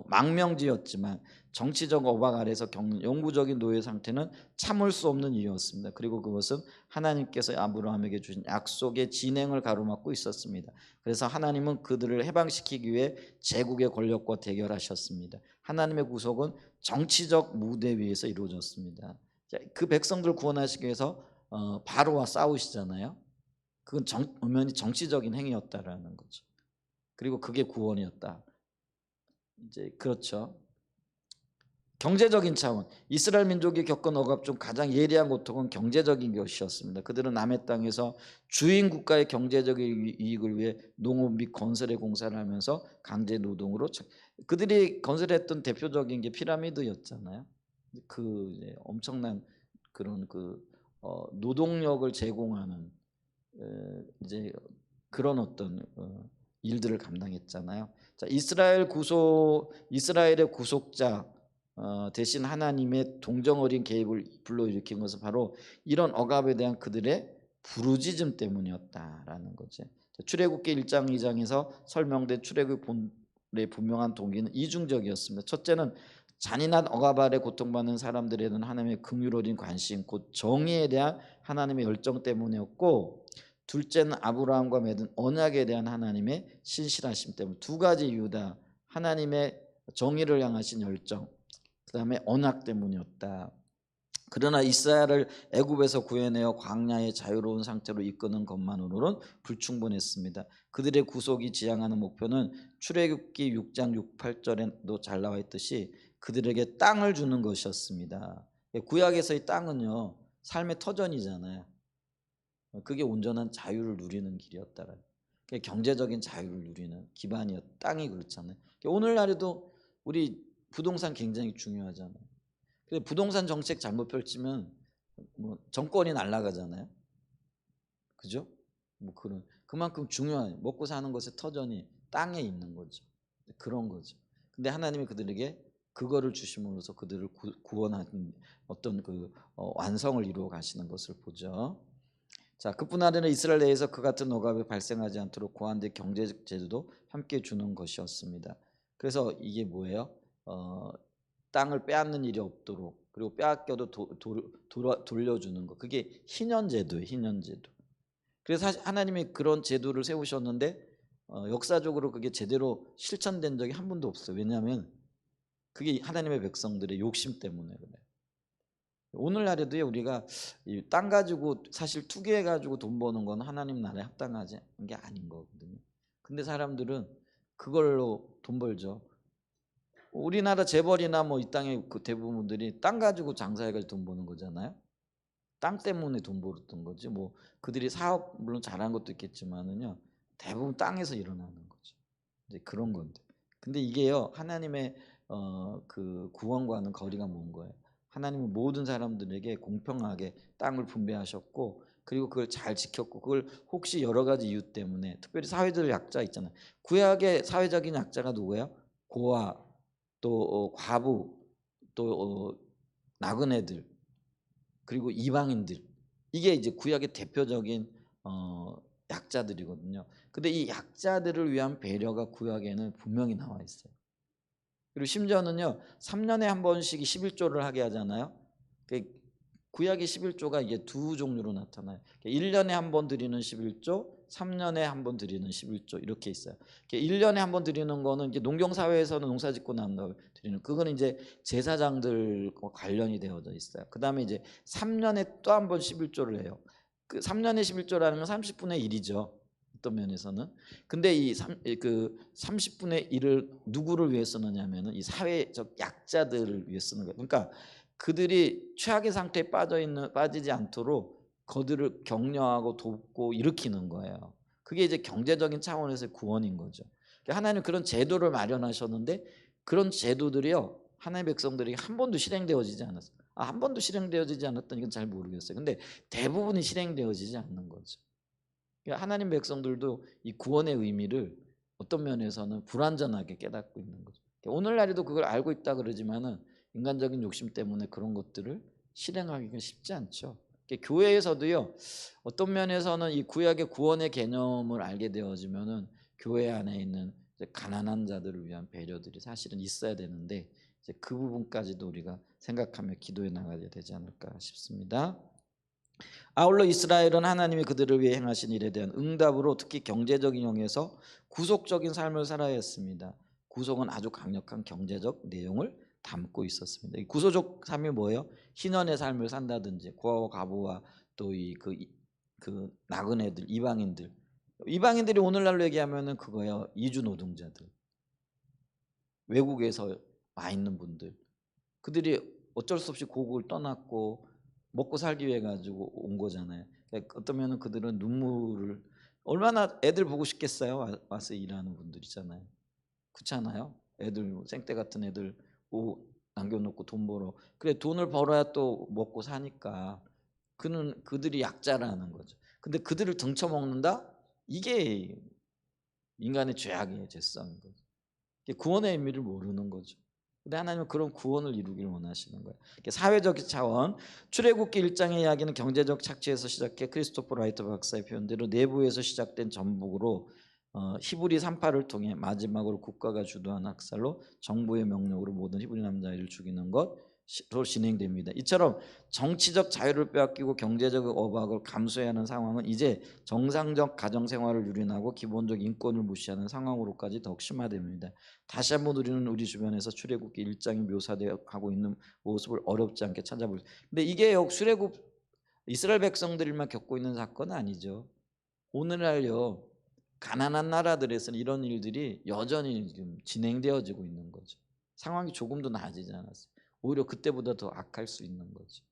Speaker 1: 망명지였지만 정치적 억압 아래서 겪는 영구적인 노예 상태는 참을 수 없는 일이었습니다. 그리고 그것은 하나님께서 아브라함에게 주신 약속의 진행을 가로막고 있었습니다. 그래서 하나님은 그들을 해방시키기 위해 제국의 권력과 대결하셨습니다. 하나님의 구속은 정치적 무대 위에서 이루어졌습니다. 그 백성들을 구원하시기 위해서 바로와 싸우시잖아요. 그건 엄연히 정치적인 행위였다라는 거죠. 그리고 그게 구원이었다. 이제 그렇죠. 경제적인 차원, 이스라엘 민족이 겪은 억압 중 가장 예리한 고통은 경제적인 것이었습니다. 그들은 남의 땅에서 주인 국가의 경제적인 이익을 위해 농업 및 건설의 공사를 하면서 강제 노동으로 그들이 건설했던 대표적인 게 피라미드였잖아요. 그 엄청난 그런 그 노동력을 제공하는 이제 그런 어떤 일들을 감당했잖아요. 자, 이스라엘의 구속자 대신 하나님의 동정 어린 개입을 불러일으킨 것은 바로 이런 억압에 대한 그들의 부르짖음 때문이었다라는 거죠. 출애굽기 1장 2장에서 설명된 출애굽의 분명한 동기는 이중적이었습니다. 첫째는 잔인한 억압 아래 고통받는 사람들에 대한 하나님의 긍휼 어린 관심, 곧 정의에 대한 하나님의 열정 때문이었고, 둘째는 아브라함과 맺은 언약에 대한 하나님의 신실하심 때문. 2가지 이유다. 하나님의 정의를 향하신 열정, 그 다음에 언약 때문이었다. 그러나 이스라엘을 애굽에서 구해내어 광야의 자유로운 상태로 이끄는 것만으로는 불충분했습니다. 그들의 구속이 지향하는 목표는 출애굽기 6장 6, 8절에도 잘 나와 있듯이 그들에게 땅을 주는 것이었습니다. 구약에서의 땅은요, 삶의 터전이잖아요. 그게 온전한 자유를 누리는 길이었다라. 경제적인 자유를 누리는 기반이었. 땅이 그렇잖아요. 오늘날에도 우리 부동산 굉장히 중요하잖아요. 근데 부동산 정책 잘못 펼치면 뭐 정권이 날아가잖아요. 그죠? 뭐 그런 그만큼 중요한 먹고 사는 것의 터전이 땅에 있는 거죠. 그런 거죠. 근데 하나님이 그들에게 그거를 주심으로써 그들을 구원하는 어떤 완성을 이루어 가시는 것을 보죠. 자, 그뿐 아니라 이스라엘 내에서 그 같은 억압이 발생하지 않도록 고안된 경제적 제도도 함께 주는 것이었습니다. 그래서 이게 뭐예요? 땅을 빼앗는 일이 없도록, 그리고 빼앗겨도 돌려주는 거. 그게 희년제도예요. 희년제도. 그래서 사실 하나님이 그런 제도를 세우셨는데 역사적으로 그게 제대로 실천된 적이 한 번도 없어요. 왜냐하면 그게 하나님의 백성들의 욕심 때문에 그래요. 오늘날에도요, 우리가 이 땅 가지고 사실 투기해 가지고 돈 버는 건 하나님 나라에 합당하지 게 아닌 거거든요. 근데 사람들은 그걸로 돈 벌죠. 우리나라 재벌이나 뭐 이 땅의 그 대부분들이 땅 가지고 장사해 가지고 돈 버는 거잖아요. 땅 때문에 돈 벌었던 거지. 뭐 그들이 사업 물론 잘한 것도 있겠지만은요, 대부분 땅에서 일어나는 거죠. 이제 그런 건데. 근데 이게요, 하나님의 그 구원과는 거리가 먼 거예요. 하나님은 모든 사람들에게 공평하게 땅을 분배하셨고, 그리고 그걸 잘 지켰고, 그걸 혹시 여러 가지 이유 때문에 특별히 사회적 약자 있잖아요. 구약의 사회적인 약자가 누구예요? 고아, 또 과부, 또 나그네들, 그리고 이방인들. 이게 이제 구약의 대표적인 약자들이거든요. 근데 이 약자들을 위한 배려가 구약에는 분명히 나와 있어요. 그리고 심지어는요, 3년에 한 번씩 11조를 하게 하잖아요. 구약의 11조가 이게 두 종류로 나타나요. 1년에 한 번 드리는 11조, 3년에 한 번 드리는 11조 이렇게 있어요. 1년에 한 번 드리는 거는 이제 농경 사회에서는 농사 짓고 난 다음에 드리는, 그거는 이제 제사장들과 관련이 되어져 있어요. 그다음에 이제 3년에 또 한 번 11조를 해요. 그 3년에 11조라는 건 30분의 1이죠. 어떤 면에서는. 근데 이 30분의 1을 누구를 위해 쓰느냐면은 이 사회적 약자들을 위해 쓰는 거예요. 그러니까 그들이 최악의 상태에 빠지지 않도록 그들을 격려하고 돕고 일으키는 거예요. 그게 이제 경제적인 차원에서의 구원인 거죠. 하나님은 그런 제도를 마련하셨는데 그런 제도들이요, 하나님의 백성들에게 한 번도 실행되어지지 않았어요. 한 번도 실행되어지지 않았던 이건 잘 모르겠어요. 근데 대부분이 실행되어지지 않는 거죠. 하나님 백성들도 이 구원의 의미를 어떤 면에서는 불완전하게 깨닫고 있는 거죠. 오늘날에도 그걸 알고 있다 그러지만은 인간적인 욕심 때문에 그런 것들을 실행하기가 쉽지 않죠. 교회에서도요, 어떤 면에서는 이 구약의 구원의 개념을 알게 되어지면은 교회 안에 있는 가난한 자들을 위한 배려들이 사실은 있어야 되는데 이제 그 부분까지도 우리가 생각하며 기도해 나가야 되지 않을까 싶습니다. 아울러 이스라엘은 하나님이 그들을 위해 행하신 일에 대한 응답으로 특히 경제적인 영역에서 구속적인 삶을 살아야 했습니다. 구속은 아주 강력한 경제적 내용을 담고 있었습니다. 이 구속적 삶이 뭐예요? 희년의 삶을 산다든지 고아와 과부와 또 그 나그네들, 이방인들이 오늘날로 얘기하면은 그거예요. 이주 노동자들, 외국에서 와 있는 분들, 그들이 어쩔 수 없이 고국을 떠났고 먹고 살기 위해 가지고 온 거잖아요. 그러니까 어떠면은 그들은 눈물을, 얼마나 애들 보고 싶겠어요. 와서 일하는 분들이잖아요. 그렇잖아요. 애들 생떼 같은 애들 남겨놓고 돈 벌어. 그래, 돈을 벌어야 또 먹고 사니까 그들이 약자라는 거죠. 근데 그들을 등쳐먹는다? 이게 인간의 죄악이에요. 죄성인 거죠. 구원의 의미를 모르는 거죠. 근데 하나님은 그런 구원을 이루기를 원하시는 거예요. 사회적 차원, 출애굽기 1장의 이야기는 경제적 착취에서 시작해 크리스토퍼 라이트 박사의 표현대로 내부에서 시작된 전복으로 히브리 38을 통해 마지막으로 국가가 주도한 학살로 정부의 명령으로 모든 히브리 남자아이를 죽이는 것으로 진행됩니다. 이처럼 정치적 자유를 빼앗기고 경제적 억압을 감수해야 하는 상황은 이제 정상적 가정생활을 유린하고 기본적 인권을 무시하는 상황으로까지 더욱 심화됩니다. 다시 한번 우리는 우리 주변에서 출애굽기 1장이 묘사되고 있는 모습을 어렵지 않게 찾아볼 수 있습니다. 근데 이게 출애굽 이스라엘 백성들만 겪고 있는 사건은 아니죠. 오늘날요, 가난한 나라들에서는 이런 일들이 여전히 지금 진행되어지고 있는 거죠. 상황이 조금도 나아지지 않았어요. 오히려 그때보다 더 악할 수 있는 거죠.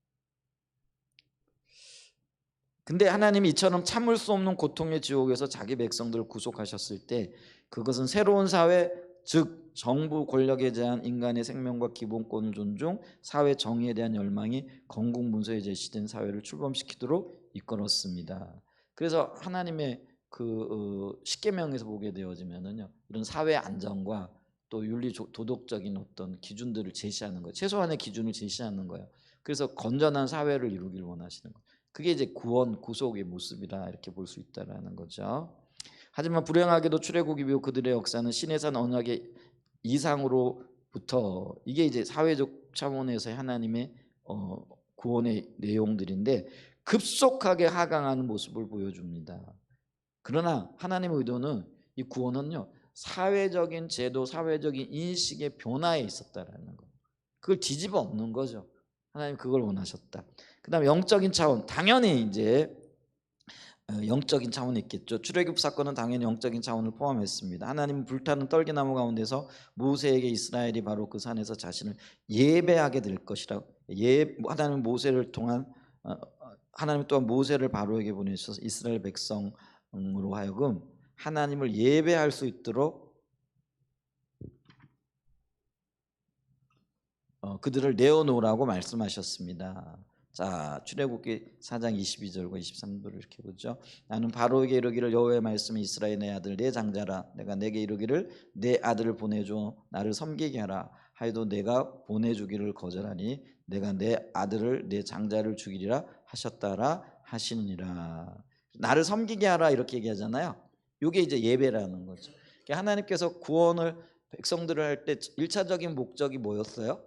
Speaker 1: 근데 하나님이 이처럼 참을 수 없는 고통의 지옥에서 자기 백성들을 구속하셨을 때 그것은 새로운 사회, 즉 정부 권력에 대한 인간의 생명과 기본권을 존중, 사회 정의에 대한 열망이 건국 문서에 제시된 사회를 출범시키도록 이끌었습니다. 그래서 하나님의 그 십계명에서 보게 되어지면은요, 이런 사회 안정과 또 윤리 도덕적인 어떤 기준들을 제시하는 거예요. 최소한의 기준을 제시하는 거예요. 그래서 건전한 사회를 이루길 원하시는 거예요. 그게 이제 구원, 구속의 모습이라 이렇게 볼 수 있다라는 거죠. 하지만 불행하게도 출애굽 이후 그들의 역사는 시내산 언약의 이상으로부터 이게 이제 사회적 차원에서의 하나님의 구원의 내용들인데 급속하게 하강하는 모습을 보여줍니다. 그러나 하나님의 의도는 이 구원은요, 사회적인 제도, 사회적인 인식의 변화에 있었다라는 거. 그걸 뒤집어 엎는 거죠. 하나님 그걸 원하셨다. 그다음에 영적인 차원, 당연히 이제 영적인 차원이 있겠죠. 출애굽 사건은 당연히 영적인 차원을 포함했습니다. 하나님은 불타는 떨기나무 가운데서 모세에게 이스라엘이 바로 그 산에서 자신을 예배하게 될 것이라. 하나님 모세를 통한 하나님 또한 모세를 바로에게 보내셔서 이스라엘 백성으로 하여금 하나님을 예배할 수 있도록 그들을 내어놓으라고 말씀하셨습니다. 자, 출애굽기 4장 22절과 23절을 이렇게 보죠. 나는 바로에게 이르기를 여호와의 말씀이 이스라엘 내 아들 내 장자라. 내가 내게 이르기를 내 아들을 보내줘 나를 섬기게 하라 하여도 내가 보내주기를 거절하니 내가 내 아들을 내 장자를 죽이리라 하셨다라 하시느니라. 나를 섬기게 하라 이렇게 얘기하잖아요. 이게 이제 예배라는 거죠. 하나님께서 구원을 백성들을 할 때 1차적인 목적이 뭐였어요?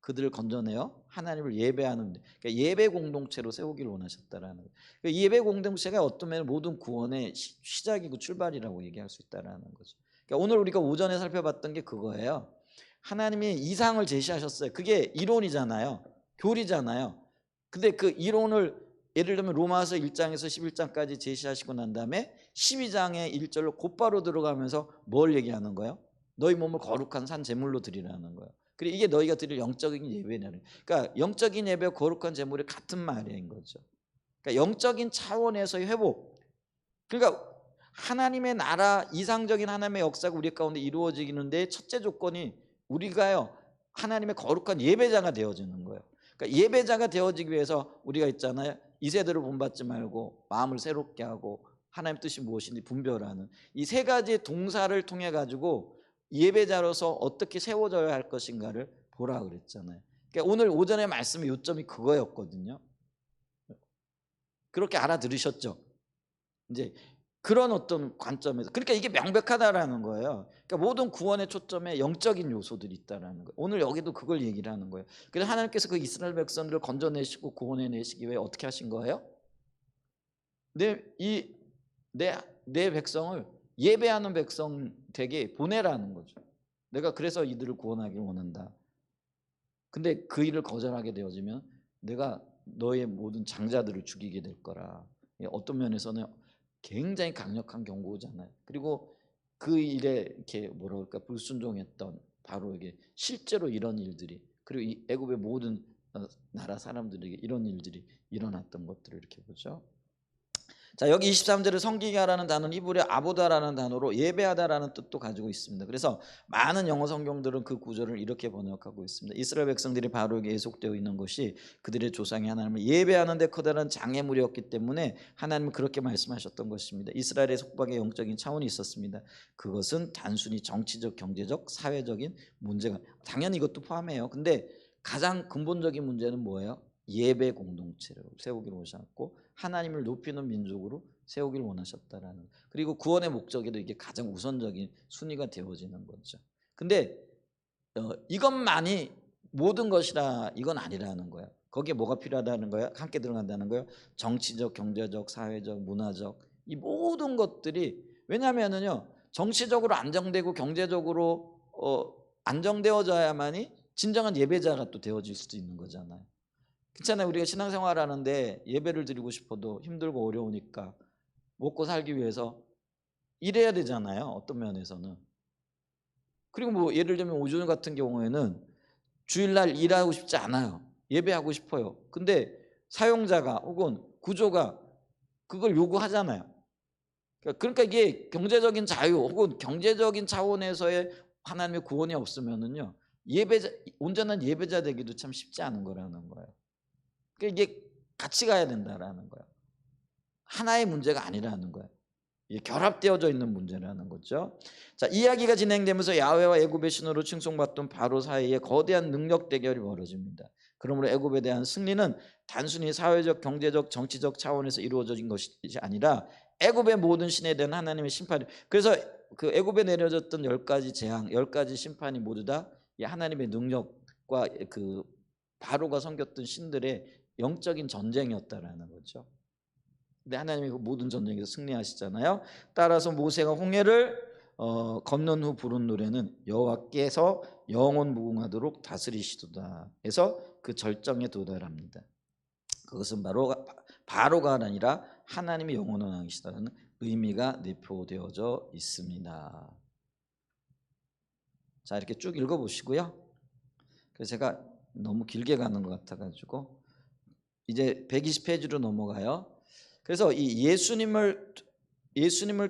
Speaker 1: 그들을 건져내어 하나님을 예배하는, 그러니까 예배 공동체로 세우기를 원하셨다라는 거예요. 그러니까 예배 공동체가 어떤 면에 모든 구원의 시작이고 출발이라고 얘기할 수 있다라는 거죠. 그러니까 오늘 우리가 오전에 살펴봤던 게 그거예요. 하나님이 이상을 제시하셨어요. 그게 이론이잖아요. 교리잖아요. 근데 그 이론을 예를 들면 로마서 1장에서 11장까지 제시하시고 난 다음에 12장의 1절로 곧바로 들어가면서 뭘 얘기하는 거예요? 너희 몸을 거룩한 산 제물로 드리라는 거예요. 그리고 이게 너희가 드릴 영적인 예배냐는. 그러니까 영적인 예배와 거룩한 제물이 같은 말인 거죠. 그러니까 영적인 차원에서의 회복. 그러니까 하나님의 나라, 이상적인 하나님의 역사가 우리 가운데 이루어지는데 첫째 조건이 우리가요 하나님의 거룩한 예배자가 되어지는 거예요. 그러니까 예배자가 되어지기 위해서 우리가 있잖아요. 이세대로 본받지 말고 마음을 새롭게 하고 하나님 뜻이 무엇인지 분별하는 이 세 가지의 동사를 통해 가지고 예배자로서 어떻게 세워져야 할 것인가를 보라 그랬잖아요. 그러니까 오늘 오전의 말씀의 요점이 그거였거든요. 그렇게 알아들으셨죠? 이제 그런 어떤 관점에서 그러니까 이게 명백하다라는 거예요. 그러니까 모든 구원의 초점에 영적인 요소들이 있다라는 거예요. 오늘 여기도 그걸 얘기를 하는 거예요. 그래서 하나님께서 그 이스라엘 백성들을 건져내시고 구원해내시기 위해 어떻게 하신 거예요? 내 백성을 예배하는 백성 되게 보내라는 거죠. 내가 그래서 이들을 구원하기를 원한다. 근데 그 일을 거절하게 되어지면 내가 너의 모든 장자들을 죽이게 될 거라. 어떤 면에서는 굉장히 강력한 경고잖아요. 그리고 그 일에 이렇게 뭐라 그럴까 불순종했던 바로 이게 실제로 이런 일들이 그리고 이 애굽의 모든 나라 사람들에게 이런 일들이 일어났던 것들을 이렇게 보죠. 자, 여기 23절에 섬기게 하라는 단어는 히브리어 아보다라는 단어로 예배하다라는 뜻도 가지고 있습니다. 그래서 많은 영어 성경들은 그 구절을 이렇게 번역하고 있습니다. 이스라엘 백성들이 바로에게 예속되어 있는 것이 그들의 조상이 하나님을 예배하는 데 커다란 장애물이었기 때문에 하나님은 그렇게 말씀하셨던 것입니다. 이스라엘의 속박의 영적인 차원이 있었습니다. 그것은 단순히 정치적, 경제적, 사회적인 문제가 당연히 이것도 포함해요. 근데 가장 근본적인 문제는 뭐예요? 예배 공동체를 세우기를 원하셨고 하나님을 높이는 민족으로 세우기를 원하셨다라는. 그리고 구원의 목적에도 이게 가장 우선적인 순위가 되어지는 거죠. 근데 이것만이 모든 것이라 이건 아니라는 거야. 거기에 뭐가 필요하다는 거야? 함께 들어간다는 거야. 정치적, 경제적, 사회적, 문화적 이 모든 것들이 왜냐하면은요 정치적으로 안정되고 경제적으로 안정되어져야만이 진정한 예배자가 또 되어질 수도 있는 거잖아요. 그렇잖아요. 우리가 신앙생활 하는데 예배를 드리고 싶어도 힘들고 어려우니까 먹고 살기 위해서 일해야 되잖아요. 어떤 면에서는. 그리고 뭐 예를 들면 오존 같은 경우에는 주일날 일하고 싶지 않아요. 예배하고 싶어요. 근데 사용자가 혹은 구조가 그걸 요구하잖아요. 그러니까 이게 경제적인 자유 혹은 경제적인 차원에서의 하나님의 구원이 없으면은요, 예배자, 온전한 예배자 되기도 참 쉽지 않은 거라는 거예요. 그러니까 이게 같이 가야 된다라는 거예요. 하나의 문제가 아니라는 거예요. 이게 결합되어져 있는 문제라는 거죠. 자, 이야기가 진행되면서 야훼와 애굽의 신으로 칭송받던 바로 사이에 거대한 능력 대결이 벌어집니다. 그러므로 애굽에 대한 승리는 단순히 사회적, 경제적, 정치적 차원에서 이루어진 것이 아니라 애굽의 모든 신에 대한 하나님의 심판이, 그래서 그 애굽에 내려졌던 10가지 재앙, 10가지 심판이 모두 다 하나님의 능력과 그 바로가 섬겼던 신들의 영적인 전쟁이었다라는 거죠. 근데 하나님이 그 모든 전쟁에서 승리하시잖아요. 따라서 모세가 홍해를 건넌 후 부른 노래는 여호와께서 영원 무궁하도록 다스리시도다 해서 그 절정에 도달합니다. 그것은 바로가 아니라 하나님이 영원한 왕이시다는 의미가 내포되어져 있습니다. 자, 이렇게 쭉 읽어보시고요. 그래서 제가 너무 길게 가는 것 같아가지고 이제 120페이지로 넘어가요. 그래서 이 예수님을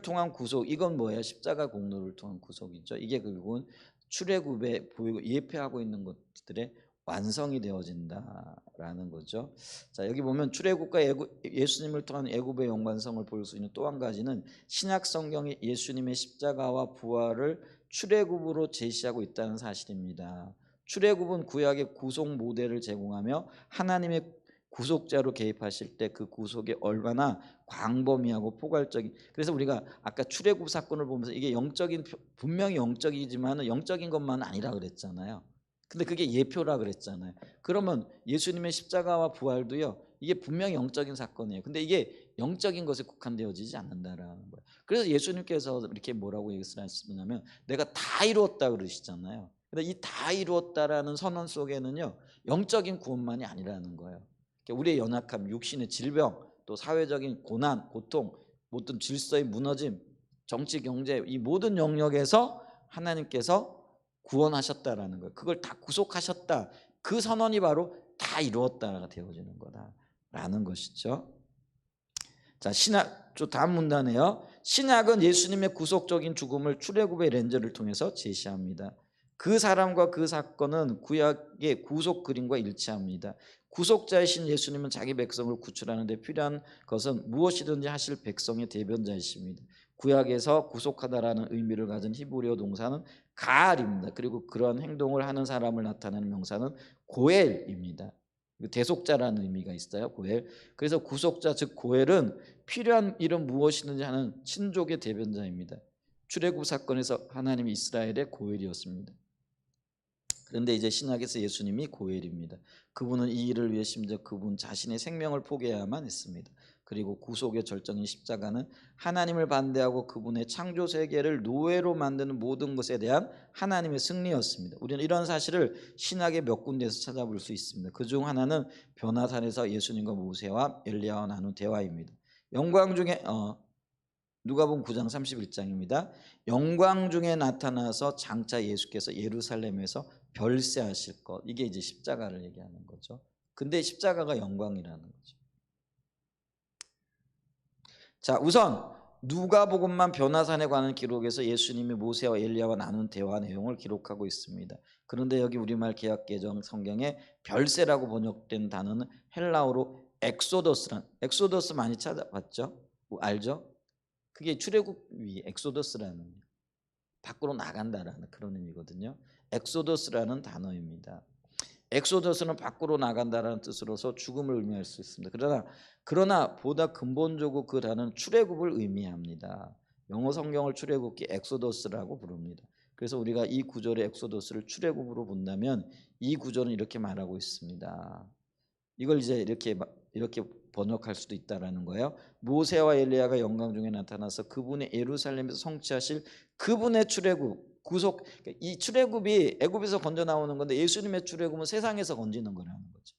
Speaker 1: 통한 구속, 이건 뭐예요? 십자가 공로를 통한 구속이죠. 이게 결국은 출애굽에 보이고 예표하고 있는 것들의 완성이 되어진다라는 거죠. 자, 여기 보면 출애굽과 예수님을 통한 애굽의 연관성을 볼 수 있는 또 한 가지는 신약 성경이 예수님의 십자가와 부활을 출애굽으로 제시하고 있다는 사실입니다. 출애굽은 구약의 구속 모델을 제공하며 하나님의 구속자로 개입하실 때 그 구속이 얼마나 광범위하고 포괄적인, 그래서 우리가 아까 출애굽 사건을 보면서 이게 영적인, 분명히 영적이지만 영적인 것만 아니라 그랬잖아요. 근데 그게 예표라 그랬잖아요. 그러면 예수님의 십자가와 부활도요, 이게 분명히 영적인 사건이에요. 근데 이게 영적인 것에 국한되어지지 않는다라는 거예요. 그래서 예수님께서 이렇게 뭐라고 얘기하시냐면 내가 다 이루었다 그러시잖아요. 근데 이 다 이루었다라는 선언 속에는요, 영적인 구원만이 아니라는 거예요. 우리의 연약함, 육신의 질병, 또 사회적인 고난, 고통, 모든 질서의 무너짐, 정치, 경제, 이 모든 영역에서 하나님께서 구원하셨다라는 거예요. 그걸 다 구속하셨다. 그 선언이 바로 다 이루었다가 되어지는 거다라는 것이죠. 자, 신약, 저 다음 문단에요. 신약은 예수님의 구속적인 죽음을 출애굽의 렌즈를 통해서 제시합니다. 그 사람과 그 사건은 구약의 구속 그림과 일치합니다. 구속자이신 예수님은 자기 백성을 구출하는 데 필요한 것은 무엇이든지 하실 백성의 대변자이십니다. 구약에서 구속하다라는 의미를 가진 히브리어 동사는 가알입니다. 그리고 그런 행동을 하는 사람을 나타내는 명사는 고엘입니다. 대속자라는 의미가 있어요. 고엘. 그래서 구속자 즉 고엘은 필요한 일은 무엇이든지 하는 친족의 대변자입니다. 출애굽 사건에서 하나님이 이스라엘의 고엘이었습니다. 그런데 이제 신약에서 예수님이 고엘입니다. 그분은 이 일을 위해 심지어 그분 자신의 생명을 포기해야만 했습니다. 그리고 구속의 절정인 십자가는 하나님을 반대하고 그분의 창조 세계를 노예로 만드는 모든 것에 대한 하나님의 승리였습니다. 우리는 이런 사실을 신약의 몇 군데에서 찾아볼 수 있습니다. 그중 하나는 변화산에서 예수님과 모세와 엘리야와 나눈 대화입니다. 영광 중에 누가복음 9장 31장입니다. 영광 중에 나타나서 장차 예수께서 예루살렘에서 별세하실 것, 이게 이제 십자가를 얘기하는 거죠. 근데 십자가가 영광이라는 거죠. 자, 우선 누가복음만 변화산에 관한 기록에서 예수님이 모세와 엘리야와 나눈 대화 내용을 기록하고 있습니다. 그런데 여기 우리말 개역개정 성경에 별세라고 번역된 단어는 헬라어로 엑소더스 많이 찾아봤죠? 뭐 알죠? 그게 출애굽이 엑소더스라는, 밖으로 나간다라는 그런 의미거든요. 엑소더스라는 단어입니다. 엑소더스는 밖으로 나간다라는 뜻으로서 죽음을 의미할 수 있습니다. 그러나 보다 근본적으로 그 단어는 출애굽을 의미합니다. 영어 성경을 출애굽기 엑소더스라고 부릅니다. 그래서 우리가 이 구절의 엑소더스를 출애굽으로 본다면 이 구절은 이렇게 말하고 있습니다. 이걸 이제 이렇게 번역할 수도 있다라는 거예요. 모세와 엘리야가 영광 중에 나타나서 그분의 예루살렘에서 성취하실 그분의 출애굽, 구속. 이 출애굽이 애굽에서 건져 나오는 건데 예수님의 출애굽은 세상에서 건지는 거라는 거죠.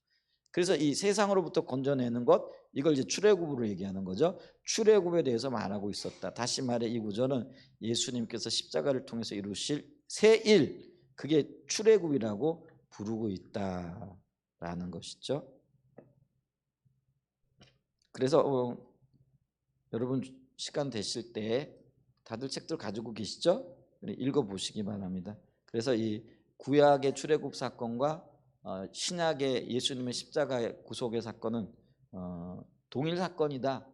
Speaker 1: 그래서 이 세상으로부터 건져내는 것, 이걸 이제 출애굽으로 얘기하는 거죠. 출애굽에 대해서 말하고 있었다. 다시 말해 이 구절은 예수님께서 십자가를 통해서 이루실 새 일, 그게 출애굽이라고 부르고 있다라는 것이죠. 그래서 여러분 시간 되실 때 다들 책들 가지고 계시죠? 읽어보시기 바랍니다. 그래서 이 구약의 출애굽 사건과 신약의 예수님의 십자가의 구속의 사건은 동일 사건이다,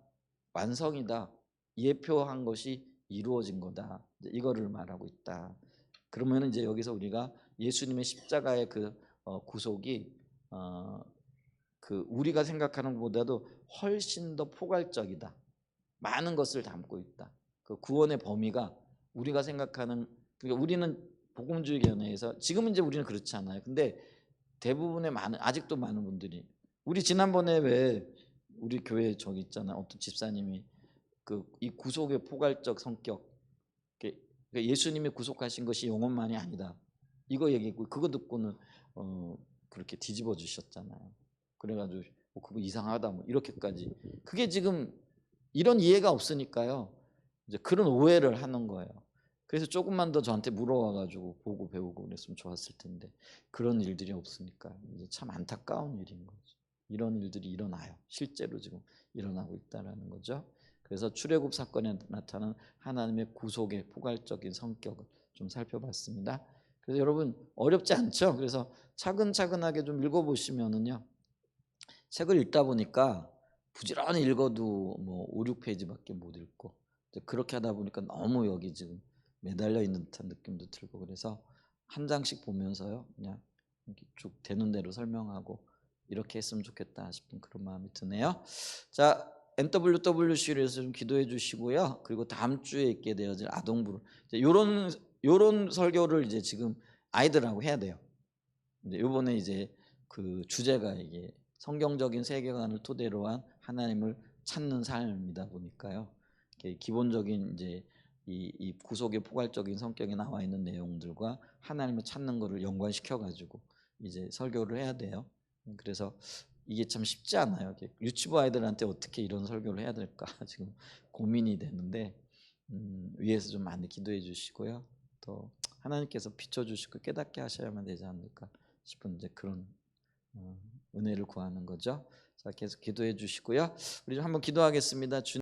Speaker 1: 완성이다, 예표한 것이 이루어진 거다. 이거를 말하고 있다. 그러면 이제 여기서 우리가 예수님의 십자가의 그 구속이 그 우리가 생각하는 것보다도 훨씬 더 포괄적이다. 많은 것을 담고 있다. 그 구원의 범위가 우리가 생각하는, 그러니까 우리는 복음주의 견해에서 지금은 이제 우리는 그렇지 않아요. 근데 대부분의 아직도 많은 분들이, 우리 지난번에 왜 우리 교회 저기 있잖아, 어떤 집사님이 그 이 구속의 포괄적 성격, 그러니까 예수님이 구속하신 것이 영혼만이 아니다, 이거 얘기했고, 그거 듣고는 그렇게 뒤집어 주셨잖아요. 그래가지고 그거 이상하다 뭐 이렇게까지. 그게 지금 이런 이해가 없으니까요, 이제 그런 오해를 하는 거예요. 그래서 조금만 더 저한테 물어와가지고 보고 배우고 그랬으면 좋았을 텐데 그런 일들이 없으니까 이제 참 안타까운 일인 거죠. 이런 일들이 일어나요. 실제로 지금 일어나고 있다라는 거죠. 그래서 출애굽 사건에 나타나는 하나님의 구속의 포괄적인 성격을 좀 살펴봤습니다. 그래서 여러분 어렵지 않죠? 그래서 차근차근하게 좀 읽어보시면은요, 책을 읽다 보니까 부지런히 읽어도 뭐 5, 6페이지밖에 못 읽고, 그렇게 하다 보니까 너무 여기 지금 매달려 있는 듯한 느낌도 들고, 그래서 한 장씩 보면서요, 그냥 이렇게 쭉 되는 대로 설명하고 이렇게 했으면 좋겠다 싶은 그런 마음이 드네요. 자, NWWC에서 좀 기도해 주시고요. 그리고 다음 주에 있게 되어질 아동부를, 요런 설교를 이제 지금 아이들하고 해야 돼요. 근데 이번에 이제 그 주제가 이게 성경적인 세계관을 토대로 한 하나님을 찾는 삶이다 보니까요, 기본적인 이제 이 구속의 포괄적인 성격이 나와 있는 내용들과 하나님을 찾는 것을 연관시켜 가지고 이제 설교를 해야 돼요. 그래서 이게 참 쉽지 않아요. 유치부 아이들한테 어떻게 이런 설교를 해야 될까 지금 고민이 되는데, 위에서 좀 많이 기도해 주시고요. 또 하나님께서 비춰주시고 깨닫게 하셔야만 되지 않을까 싶은 이제 그런 은혜를 구하는 거죠. 자, 계속 기도해 주시고요. 우리 좀 한번 기도하겠습니다.